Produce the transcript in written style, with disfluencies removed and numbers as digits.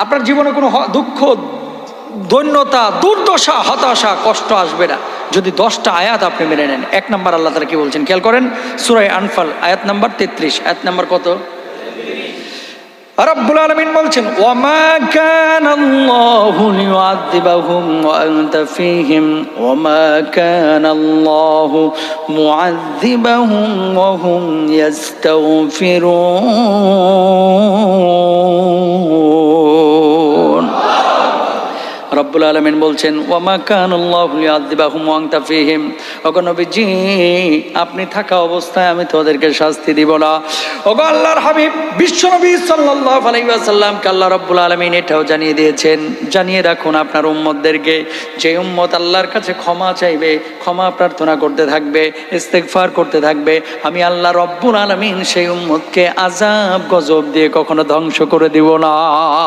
আপনার জীবনে কোনো দুঃখ, দৈন্যতা, দুর্দশা, হতাশা, কষ্ট আসবে না যদি 10টা আয়াত আপনি মেনে নেন। 1 নম্বর আল্লাহ তাআলা কি বলছেন খেয়াল করেন, সূরা আনফাল আয়াত নাম্বার 33। আয়াত নাম্বার কত? রব্বুল আলামিন বলছেন, ওয়ামা কানাল্লাহু লিউআযিবাহুম ওয়া আনতা ফীহিম ওয়ামা কানাল্লাহু মুআযিবাহুম ওয়া হুম ইস্তাগফিরুন। রব্বুল আলামিন বলছেন, ওয়ামা কানাল্লাহু লিউআযিবাহুম ওয়া আনতা ফীহিম, ওগো নবীজি আপনি থাকা অবস্থায় আমি তোদেরকে শাস্তি দিব না। ওগো আল্লাহর হাবিব বিশ্বনবী সাল্লাল্লাহু আলাইহি ওয়াসাল্লামকে আল্লাহ রব্বুল আলামিন এটাও জানিয়ে দিয়েছেন, জানিয়ে রাখুন আপনার উম্মতদেরকে, যে উম্মত আল্লাহর কাছে ক্ষমা চাইবে, ক্ষমা প্রার্থনা করতে থাকবে, ইস্তেগফার করতে থাকবে, আমি আল্লাহ রব্বুল আলামিন সেই উম্মতকে আযাব গজব দিয়ে কখনো ধ্বংস করে দিব না।